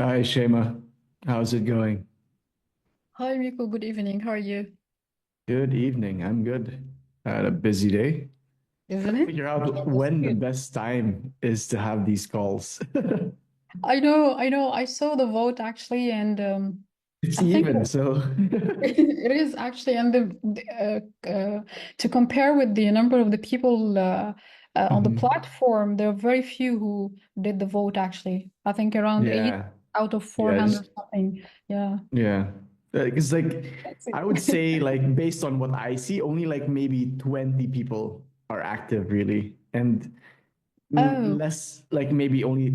Hi, Shema. How's it going? Hi, Miko. Good evening. How are you? Good evening. I'm good. I had a busy day. Isn't Trying to it? figure Yeah, out that's when the good. best time is to have these calls. I know. I saw the vote actually, and It's I think even, so it is actually, and to compare with the number of the people on the Mhm. platform, there are very few who did the vote actually. I think around eight Yeah. out of Yeah, 400 something. Yeah. yeah. It's like Let's I see. would say like based on what I see, only like maybe 20 people are active really. And Oh, less like maybe only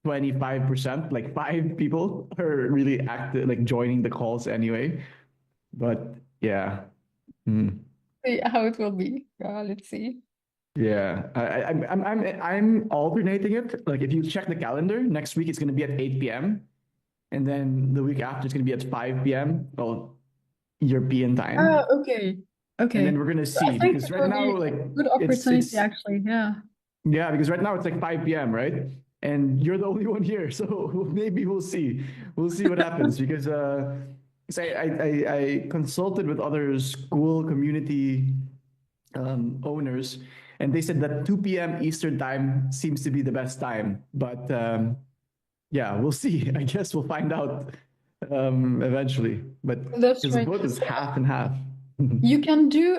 25%, like five people are really active, like joining the calls anyway. But yeah, mm, see how it will be. Let's see. yeah, I'm alternating it. Like if you check the calendar, next week it's going to be at 8 p.m. and then the week after it's going to be at 5 p.m. Well, European time, Okay. and then Okay. we're going to So I see think because it right will now be like a good opportunity it's actually. Yeah. yeah, because right now it's like 5 p.m., right? And you're the only one here. So maybe we'll see. We'll see what happens because 'cause I consulted with other school community owners, and they said that 2 p.m. Eastern time seems to be the best time. But yeah, we'll see. I guess we'll find out eventually. But That's because the right. vote is So half and half. you can do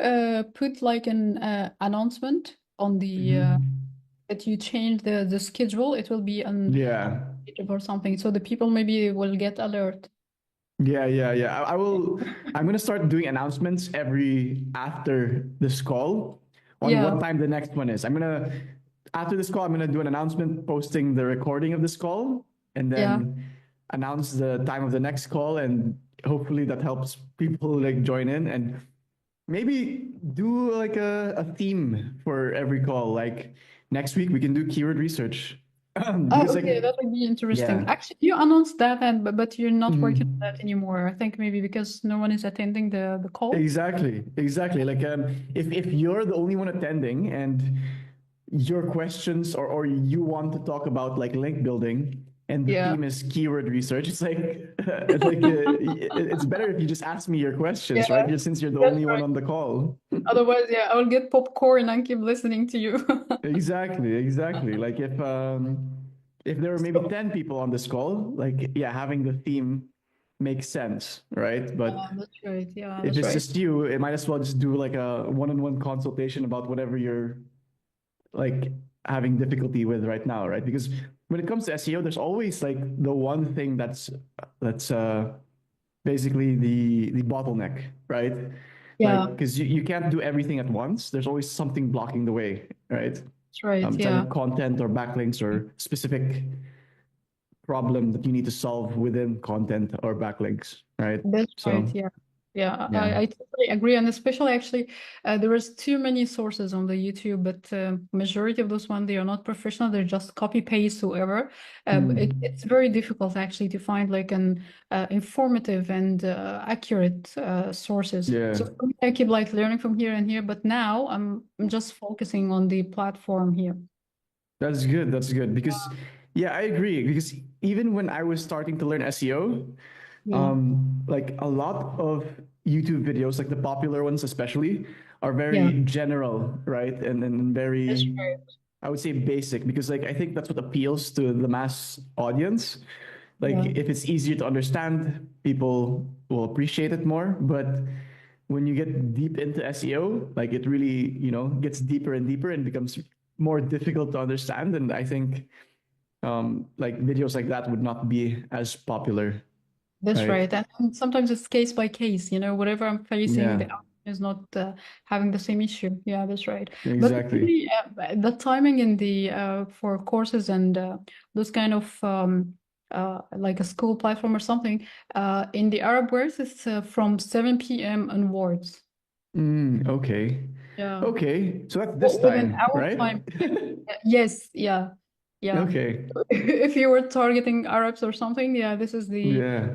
put like an announcement on the Mhm. that you change the schedule. It will be on Yeah. YouTube or something, so the people maybe will get alert. Yeah. I will. I'm gonna start doing announcements every after this call on what Yeah. time the next one is. I'm gonna after this call. I'm gonna do an announcement posting the recording of this call, and Yeah. then announce the time of the next call, and hopefully that helps people like join in and maybe do like a theme for every call. Like next week we can do keyword research because Oh, okay. like That would be interesting. yeah. Actually, you announced that, and but you're not working on Mhm. that anymore. I think maybe because no one is attending the call. Exactly. Like if you're the only one attending and your questions or you want to talk about like link building and the Yeah. theme is keyword research, it's like it's better if you just ask me your questions, right? Yeah. Since you're the That's only one right. on the call. Otherwise, yeah, I will get popcorn and keep listening to you. Exactly. Like if there were maybe So, 10 people on this call, like yeah, having the theme makes sense, right? But that's right. Yeah, if that's it's right. just you, it might as well just do like a one-on-one consultation about whatever you're like having difficulty with right now, right? Because when it comes to SEO, there's always like the one thing that's basically the bottleneck, right? Like Yeah, because you can't do everything at once. There's always something blocking the way, right? that's right. It's either Yeah, content or backlinks or specific problem that you need to solve within content or backlinks, right? that's right. So Yeah, yeah. yeah. I totally agree, and especially actually, there is too many sources on the YouTube, but majority of those ones they are not professional. They're just copy paste whoever. It's Mm. very difficult actually to find like an informative and accurate sources. Yeah. So for me, I keep like learning from here and here, but now I'm just focusing on the platform here. That's good. That's good because, yeah, I agree. Because even when I was starting to learn SEO, Yeah, like a lot of YouTube videos, like the popular ones especially, are yeah, very general, right? And that's very, right. I would say basic because like I think that's what appeals to the mass audience. Like Yeah, if it's easier to understand, people will appreciate it more. But when you get deep into SEO, like it really, gets deeper and deeper and becomes more difficult to understand. And I think like videos like that would not be as popular, that's right? right. And sometimes it's case by case, whatever I'm facing, Yeah, the outcome is not having the same issue. Yeah, that's right. But exactly. really, the timing in the for courses and those kind of like a school platform or something, in the Arab world, it's from 7 p.m. onwards. Okay. Yeah. Okay. So that's this Within time, our right? time. Yes, yeah, yeah. Okay. If you were targeting Arabs or something, yeah, this is Yeah.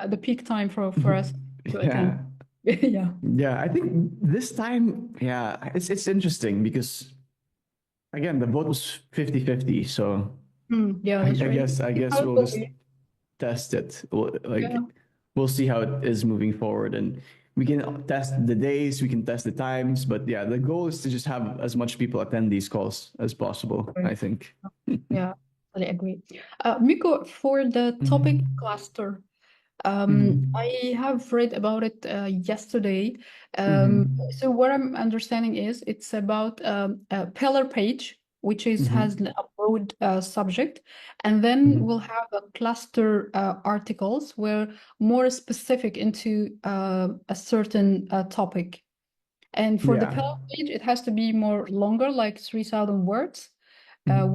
the peak time for us to attend. Yeah. Yeah. Yeah. I think this time, yeah, it's interesting because again, the vote was 50-50. So Yeah, that's right. I guess we'll just Hopefully, test it. yeah. We'll see how it is moving forward, and we can test the days, we can test the times, but yeah, the goal is to just have as much people attend these calls as possible, I Right. think. Yeah, I agree. Miko, for the topic Mhm. cluster, Mhm. I have read about it yesterday. Mhm. So what I'm understanding is it's about a pillar page, which is has Mhm. a broad subject, and then we'll Mhm. have a cluster articles where more specific into a certain topic. And for the Yeah. pillar page, it has to be more longer, like 3,000 words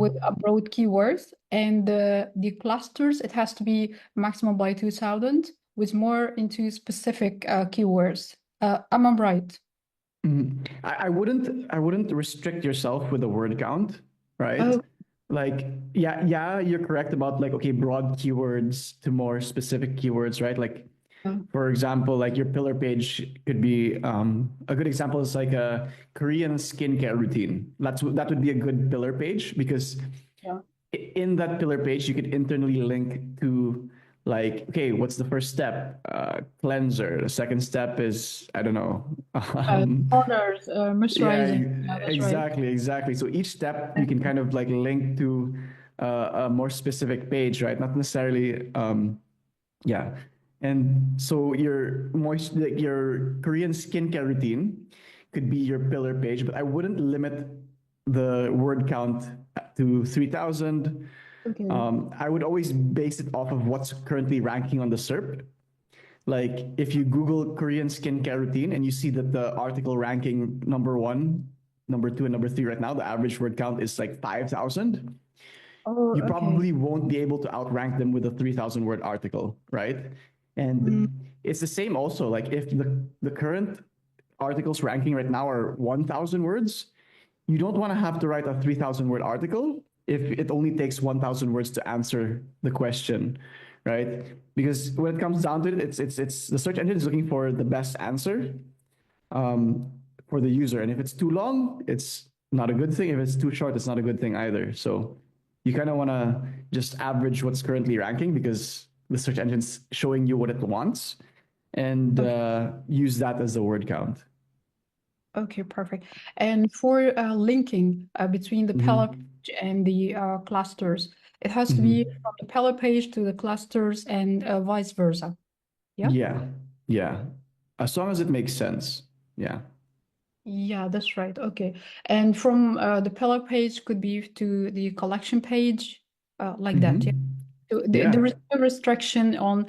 with Mhm. a broad keywords. And the clusters, it has to be maximum by 2,000 with more into specific keywords. Am I right? Mhm. I wouldn't restrict yourself with the word count, right? Oh, Like, yeah, you're correct about like, okay, broad keywords to more specific keywords, right? Like, yeah. for example, like your pillar page could be a good example is like a Korean skincare routine. That would be a good pillar page because Yeah. in that pillar page, you could internally link to like, okay, what's the first step? Cleanser. The second step is, I don't know. Toners, Yeah, moisturizing. Yeah, that's right. exactly. So each step you can kind of like link to a more specific page, right? Not necessarily, yeah. And so like your Korean skincare routine could be your pillar page, but I wouldn't limit the word count to 3,000. Okay. I would always base it off of what's currently ranking on the SERP. Like if you Google Korean skincare routine and you see that the article ranking number one, number two, and number three right now, the average word count is like 5,000. Oh, You okay. probably won't be able to outrank them with a 3,000 word article, right? Mm, And it's the same also. Like if the current articles ranking right now are 1,000 words, you don't want to have to write a 3,000 word article if it only takes 1,000 words to answer the question, right? Because when it comes down to it, it's the search engine is looking for the best answer um, for the user, and if it's too long, it's not a good thing. If it's too short, it's not a good thing either. So you kind of want to just average what's currently ranking because the search engine's showing you what it wants, and okay. use that as the word count. Okay, perfect. And for linking between the Pella Mm-hmm. page and the clusters, it has to be Mm-hmm. from the Pella page to the clusters and vice versa. Yeah? Yeah, yeah. As long as it makes sense. Yeah. Yeah, that's right. Okay. And from the Pella page could be to the collection page, like that. Yeah. Mm-hmm. So there is Yeah. no restriction on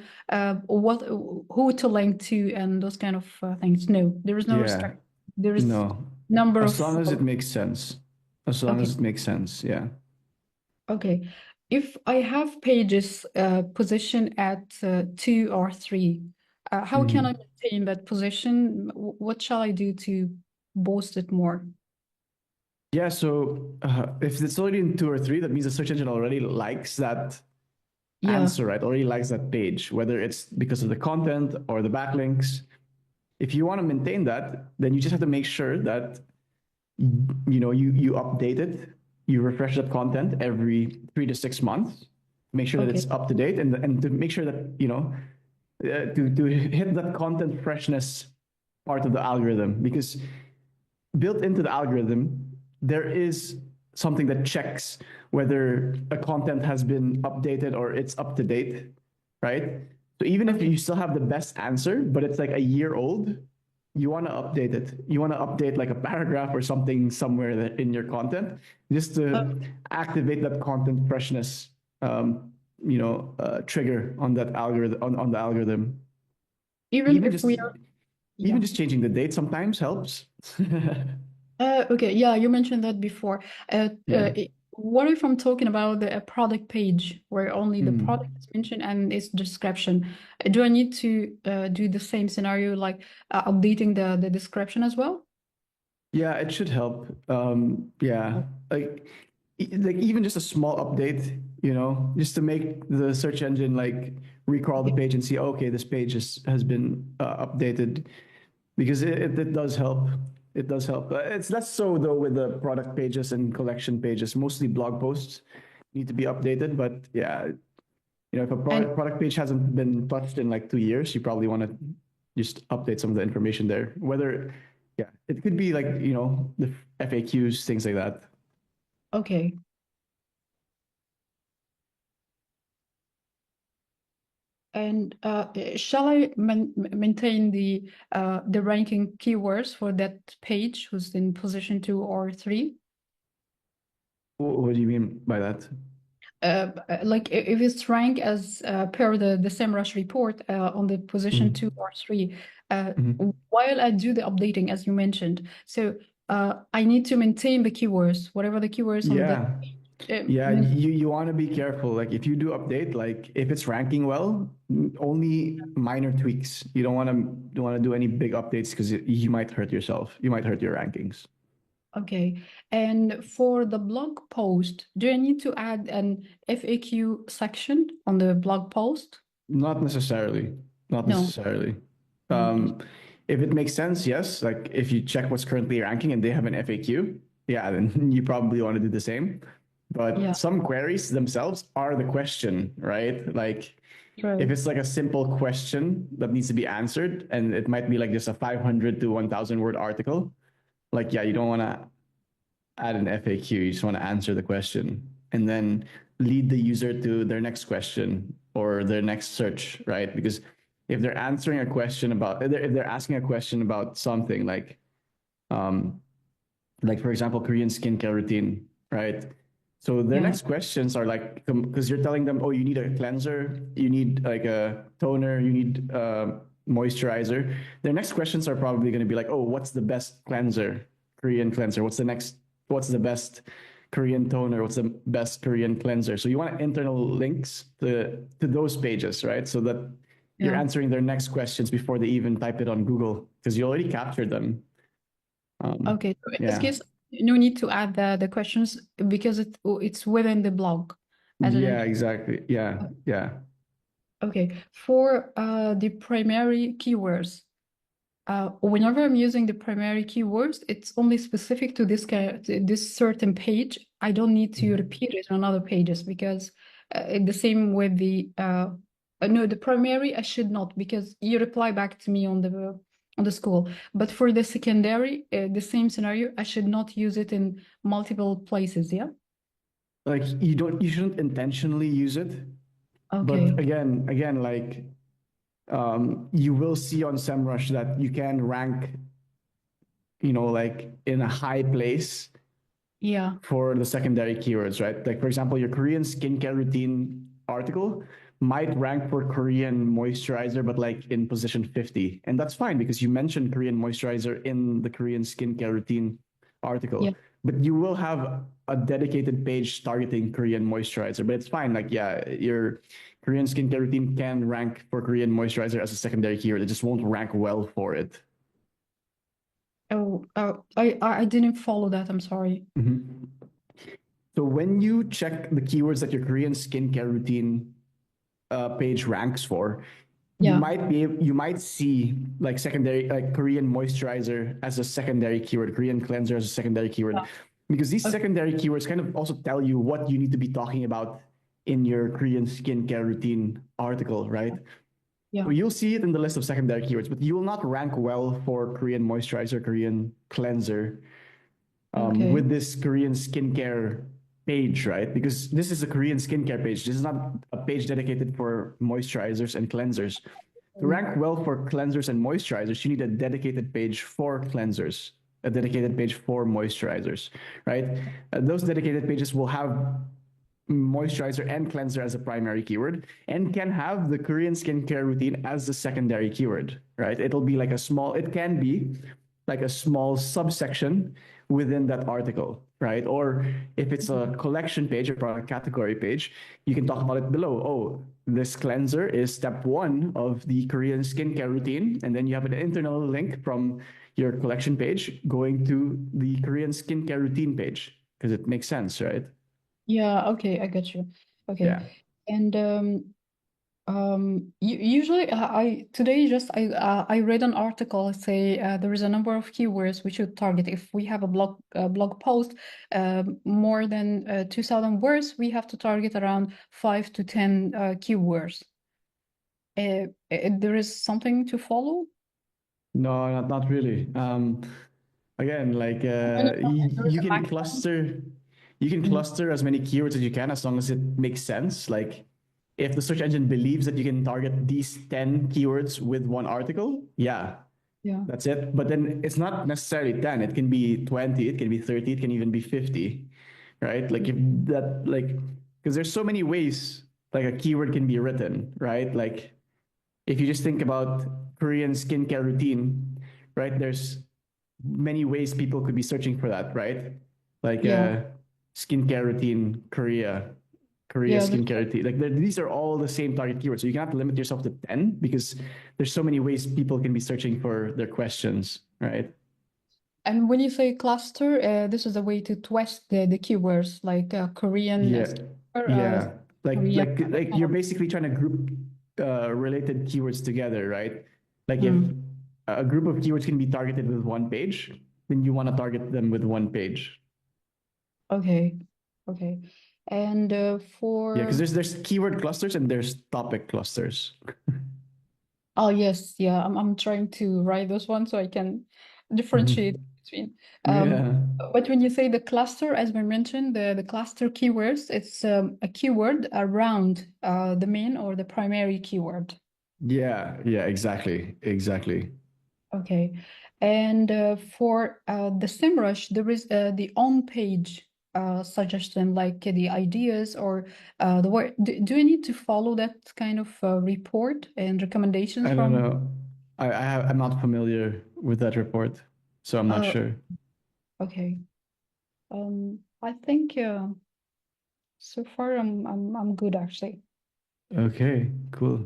what who to link to and those kind of things. No, there is no Yeah. restriction. There is No. number As long of as it makes sense. As long okay. as it makes sense. Yeah. Okay. If I have pages positioned at 2 or 3, how can I Mm-hmm. maintain that position? What shall I do to boost it more? Yeah. So if it's already in two or three, that means the search engine already likes that Yeah. answer, right? Already likes that page, whether it's because of the content or the backlinks. If you want to maintain that, then you just have to make sure that you update it, you refresh that content every 3 to 6 months, make sure that Okay. it's up to date, and to make sure that to hit that content freshness part of the algorithm, because built into the algorithm there is something that checks whether a content has been updated or it's up to date, right? So even if Okay. you still have the best answer but it's like a year old, you want to update it. You want to update like a paragraph or something somewhere in your content just Uh, to activate that content freshness trigger on that algorithm, on the algorithm. even Even if we just are, even yeah. just changing the date sometimes helps. Okay. Yeah, you mentioned that before. Yeah. What if I'm talking about the product page where only the product Mm. is mentioned and its description? Do I need to do the same scenario, like updating the description as well? Yeah, it should help. Yeah, like like even just a small update, just to make the search engine like recrawl the Okay. page and see, okay, this page has been updated, because it does help. It does help. It's less so though with the product pages and collection pages, mostly blog posts. need to be updated. But yeah, if a And product page hasn't been touched in like 2 years, you probably want to just update some of the information there. Whether, yeah, it could be like, the FAQs, things like that. okay. And shall I maintain the ranking keywords for that page who's in position 2 or 3? What do you mean by that? Like if it's ranked as per the SEMrush report on the position 2 or 3, Mhm. while I do the updating, as you mentioned. So I need to maintain the keywords, whatever the keywords on that. Yeah. Yeah, you want to be careful. Like if you do update, like if it's ranking well, only minor tweaks. You don't want to do any big updates because you might hurt yourself. You might hurt your rankings. Okay. And for the blog post, do I need to add an FAQ section on the blog post? Not necessarily. Not No. necessarily. Okay. Um, if it makes sense, yes. Like if you check what's currently ranking and they have an FAQ, yeah, then you probably want to do the same. But Yeah. some queries themselves are the question, right? Like if True. it's like a simple question that needs to be answered, and it might be like just a 500 to 1,000 word article, like, yeah, you don't want to add an FAQ. You just want to answer the question and then lead the user to their next question or their next search, right? Because if they're answering a question about, if they're asking a question about something um, like for example, Korean skincare routine, right? So their Yeah. next questions are like, because you're telling them, oh, you need a cleanser, you need like a toner, you need moisturizer. Their next questions are probably going to be like, oh, what's the best cleanser, Korean cleanser? What's the best Korean toner? What's the best Korean cleanser? So you want internal links to those pages, right? So that you're Yeah. answering their next questions before they even type it on Google because you already captured them. Okay. So in this Yeah. case, no need to add the questions because it's within the blog as Yeah, an. exactly. Yeah, yeah. Okay. For the primary keywords, whenever I'm using the primary keywords, it's only specific to this certain page. I don't need to repeat it on other pages because the same with no, the primary I should not because you reply back to me on the school. But for the secondary, the same scenario, I should not use it in multiple places. Yeah. Like you shouldn't intentionally use it, but Okay. again, like you will see on SEMrush that you can rank, like in a high place Yeah. for the secondary keywords, right? Like for example, your Korean skincare routine article might rank for Korean moisturizer, but like in position 50. And that's fine because you mentioned Korean moisturizer in the Korean skincare routine Yeah. article. But you will have a dedicated page targeting Korean moisturizer. But it's fine. Like, yeah, your Korean skincare routine can rank for Korean moisturizer as a secondary keyword. It just won't rank well for it. Oh, I didn't follow that. I'm sorry. Mm-hmm. So when you check the keywords that your Korean skincare routine page ranks for, Yeah. you might see like secondary, like Korean moisturizer as a secondary keyword, Korean cleanser as a secondary keyword, because these Okay. secondary keywords kind of also tell you what you need to be talking about in your Korean skincare routine article, right? Yeah. So you'll see it in the list of secondary keywords, but you will not rank well for Korean moisturizer, Korean cleanser, Okay. with this Korean skincare page, right? Because this is a Korean skincare page. This is not a page dedicated for moisturizers and cleansers. To rank well for cleansers and moisturizers, you need a dedicated page for cleansers, a dedicated page for moisturizers, right? Those dedicated pages will have moisturizer and cleanser as a primary keyword and can have the Korean skincare routine as the secondary keyword, right? It can be like a small subsection within that article, right? Or if it's a collection page or product category page, you can talk about it below. Oh, this cleanser is step 1 of the Korean skincare routine. And then you have an internal link from your collection page going to the Korean skincare routine page because it makes sense, right? Yeah, okay, I got you. Yeah. Okay. And Usually, I today just I read an article say there is a number of keywords we should target. If we have a blog post more than 2,000 words, we have to target around 5 to 10 keywords. There is something to follow. No, not really. Again, like I know there is you a can maximum. cluster, you can Mm, cluster as many keywords as you can as long as it makes sense. Like if the search engine believes that you can target these 10 keywords with one article, yeah, yeah, that's it. But then it's not necessarily 10. It can be 20, it can be 30, it can even be 50, right? Like if that, like, because there's so many ways like a keyword can be written, right? Like if you just think about Korean skincare routine, right? There's many ways people could be searching for that, right? Like yeah, skincare routine, Korea yeah. That's skincare routine. Like these are all the same target keywords. So you cannot limit yourself to 10 because there's so many ways people can be searching for their questions, right? And when you say cluster, this is a way to twist the keywords like Korean, Yeah, skincare, yeah. Korean, that Like kind you're of. basically trying to group related keywords together, right? Like if Mm, a group of keywords can be targeted with one page, then you want to target them with one page. okay, okay. And Yeah, because for there's keyword clusters and there's topic clusters. oh yes, yeah, I'm trying to write those ones so I can differentiate Mhm. between. Um, Yeah, but when you say the cluster, as we mentioned, the cluster keywords, it's a keyword around the main or the primary keyword. yeah, exactly, exactly. Okay. And for the SEMrush, there is the on-page suggestion, like the ideas or the word. Do you need to follow that kind of report and recommendations I don't from? know. I'm not familiar with that report, so I'm not Uh, sure. okay. I think so far I'm good actually. Okay, cool.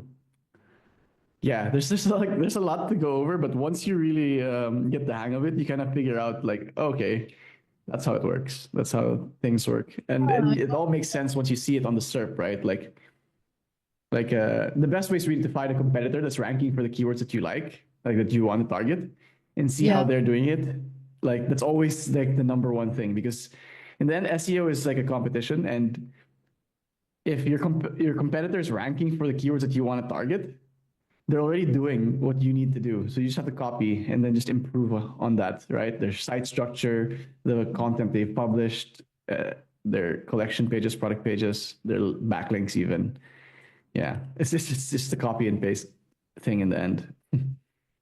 Yeah, there's a lot to go over, but once you really get the hang of it, you kind of figure out like, okay, that's how it works. That's how things work, and it all makes sense once you see it on the SERP, right? The best way is really to find a competitor that's ranking for the keywords that you like that you want to target, and see how Yeah. they're doing it. Like that's always like the number one thing because in the end, SEO is like a competition, and if your competitor is ranking for the keywords that you want to target, they're already doing what you need to do. So you just have to copy and then just improve on that, right? Their site structure, the content they've published, their collection pages, product pages, their backlinks, even. Yeah, it's just a copy and paste thing in the end.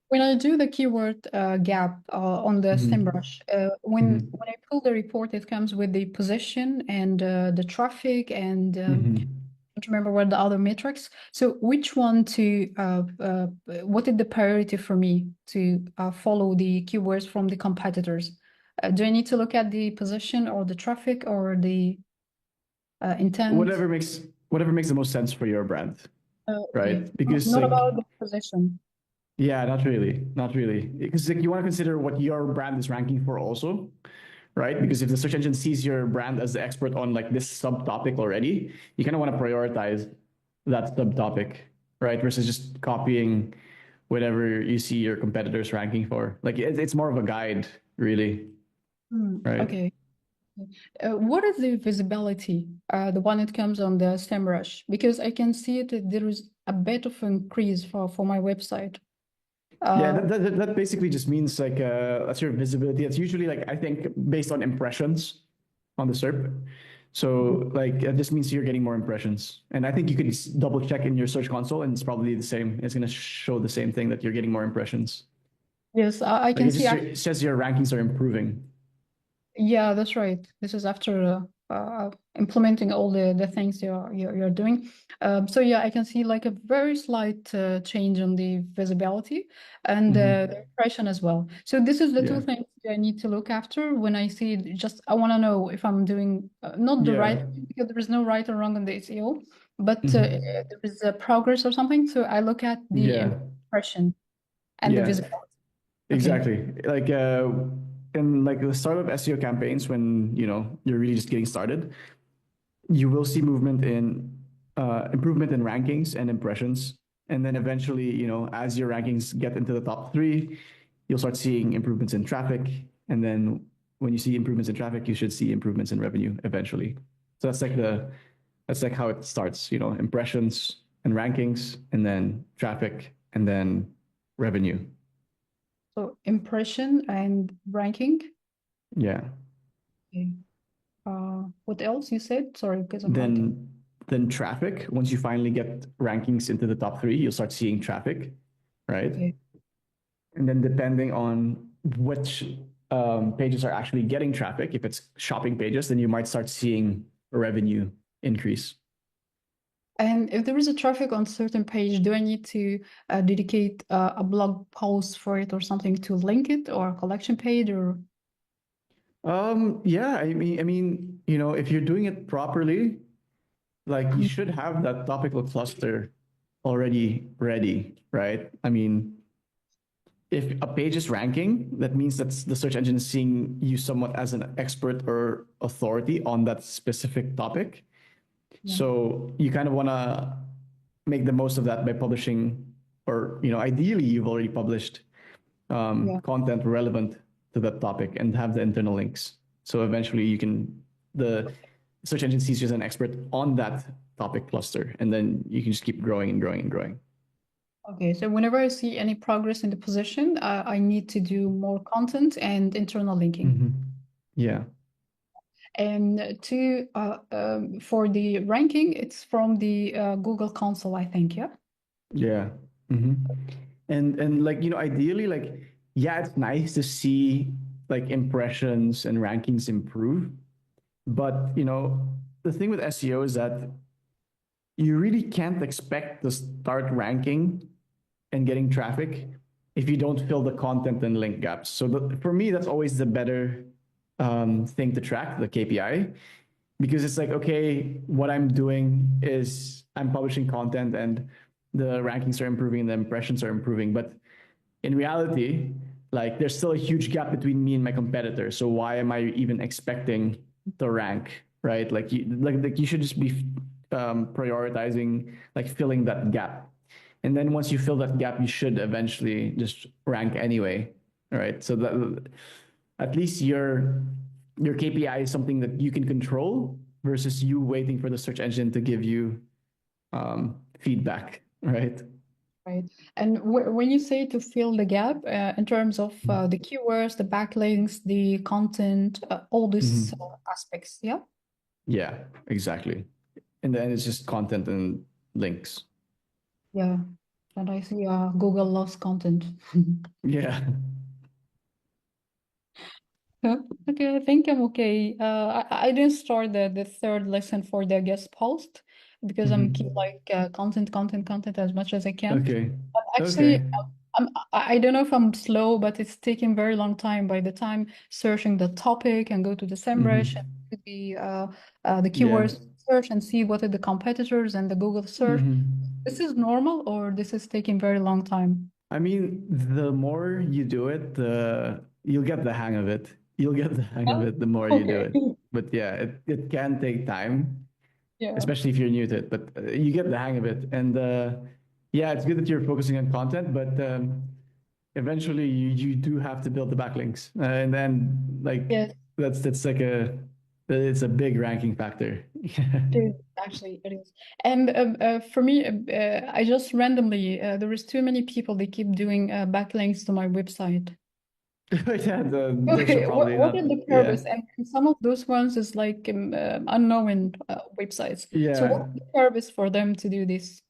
When I do the keyword gap on the Mm-hmm. SEMrush, Mm-hmm. when I pull the report, it comes with the position and the traffic and Mm-hmm. I don't remember what the other metrics. So which one to what is the priority for me to follow the keywords from the competitors? Do I need to look at the position or the traffic or the intent? Whatever makes whatever makes the most sense for your brand, Okay, right? Because not like about the position. yeah, not really, not really. Because like, you want to consider what your brand is ranking for also, right? Because if the search engine sees your brand as the expert on like this subtopic already, you kind of want to prioritize that subtopic, right? Versus just copying whatever you see your competitors ranking for. Like it's more of a guide, really, right? Okay. What is the visibility, the one that comes on the SEMrush? Because I can see it, that there is a bit of increase for my website. Yeah, Uh, that basically just means like that's your visibility. It's usually like I think based on impressions on the SERP. So like it just means you're getting more impressions. And I think you could double check in your search console and it's probably the same. It's going to show the same thing that you're getting more impressions. yes, I Like can see. it says your rankings are improving. Yeah, that's right. This is after implementing all the things you're doing. So yeah, I can see like a very slight change on the visibility and Mm-hmm. the impression as well. So this is the two Yeah. things I need to look after when I see just I want to know if I'm doing not the right Yeah. because there is no right or wrong on the SEO, but Mm-hmm. there is a progress or something. So I look at the Yeah. impression and the Yeah. visibility. Okay. Exactly. Like in like the startup SEO campaigns when, you know, you're really just getting started, you will see movement in improvement in rankings and impressions. And then eventually, as your rankings get into the top three, you'll start seeing improvements in traffic. And then when you see improvements in traffic, you should see improvements in revenue eventually. So that's like how it starts, impressions and rankings, and then traffic, and then revenue. So impression and ranking. Yeah. Okay. What else you said? Sorry, because I'm writing. Then traffic. Once you finally get rankings into the top three, you'll start seeing traffic, right? Okay. And then depending on which pages are actually getting traffic, if it's shopping pages, then you might start seeing revenue increase. And if there is a traffic on certain page, do I need to dedicate a blog post for it or something to link it, or a collection page, or? Yeah, if you're doing it properly, like you should have that topical cluster already ready, right? I mean, if a page is ranking, that means that the search engine is seeing you somewhat as an expert or authority on that specific topic. Yeah. So you kind of want to make the most of that by publishing, or ideally you've already published content relevant to that topic and have the internal links. So eventually the search engine sees you as an expert on that topic cluster, and then you can just keep growing and growing and growing. Okay, so whenever I see any progress in the position, I need to do more content and internal linking. Mm-hmm. Yeah. And for the ranking, it's from the Google console, I think, yeah? Yeah. Mm-hmm. And like, ideally, like, yeah, it's nice to see like impressions and rankings improve. But, the thing with SEO is that you really can't expect to start ranking and getting traffic if you don't fill the content and link gaps. So for me, that's always the better thing to track, the KPI, because it's like, okay, what I'm doing is I'm publishing content and the rankings are improving and the impressions are improving. But in reality, like there's still a huge gap between me and my competitor. So why am I even expecting to rank, right? Like you should just be prioritizing like filling that gap. And then once you fill that gap, you should eventually just rank anyway, right? So that at least your KPI is something that you can control versus you waiting for the search engine to give you feedback, right? Right. And when you say to fill the gap, in terms of the keywords, the backlinks, the content, all these aspects, yeah? Yeah, exactly. And then it's just content and links. Yeah. And I see Google loves content. Yeah. Yeah. Okay, I think I'm okay. I didn't start the third lesson for the guest post because I'm keep like content as much as I can. Okay. But actually, Okay. I don't know if I'm slow, but it's taking very long time by the time searching the topic and go to the SEMrush and do the Yeah. keywords search and see what are the competitors and the Google search. This is normal or this is taking very long time? I mean, the more you do it, you'll get the hang of it. You'll get the hang of Yeah. it the more you do Okay. it. But yeah, it can take time, Yeah. especially if you're new to it. But you get the hang of it. And yeah, it's good that you're focusing on content, but eventually you do have to build the backlinks. And then like Yes. that's like it's a big ranking factor. It is, actually, it is. And for me, I just randomly, there is too many people, they keep doing backlinks to my website. Yeah, those are Okay, probably what not. is the Yeah. purpose? And some of those ones is like unknown websites. So Yeah. what is the purpose for them to do this?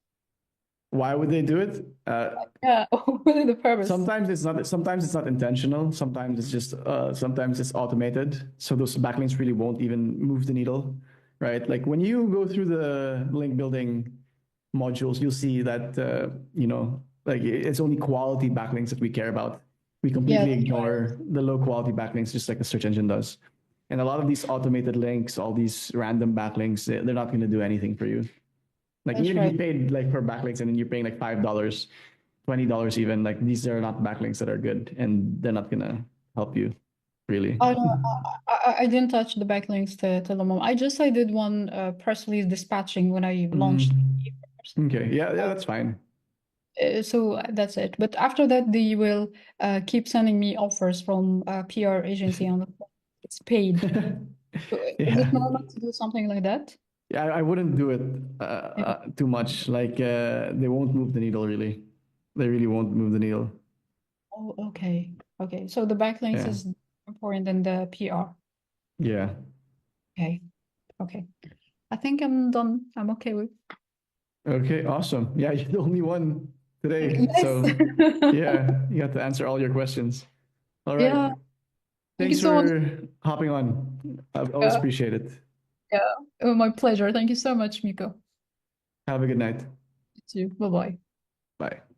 Why would they do it? Yeah, what is the purpose? Sometimes it's not intentional. Sometimes it's automated. So those backlinks really won't even move the needle, right? Like when you go through the link building modules, you'll see that like it's only quality backlinks that we care about. We Yeah, completely that's right. ignore the low quality backlinks, just like the search engine does. And a lot of these automated links, all these random backlinks, they're not going to do anything for you. Like That's even if right. you paid like for backlinks and then you're paying like $5, $20 even, like these are not backlinks that are good and they're not gonna help you. really. Oh no, I didn't touch the backlinks to the moment. I did one press release dispatching when I launched Mm, e-commerce. okay. Yeah, yeah, that's fine. So that's it. But after that, they will keep sending me offers from PR agency on the phone. It's paid. So is it Yeah. normal to do something like that? Yeah, I wouldn't do it Yeah. too much. Like they won't move the needle really. They really won't move the needle. Oh, okay. Okay. So the backlinks Yeah. is important than the PR. Yeah. Okay. Okay. I think I'm done. I'm okay with. Okay, awesome. Yeah, you're the only one today. Yes. So yeah, you got to answer all your questions. All right. Yeah. Thank you Thanks so much. for hopping on. I always Yeah. appreciate it. Yeah. Oh, my pleasure. Thank you so much, Miko. Have a good night. You too. Bye bye. Bye.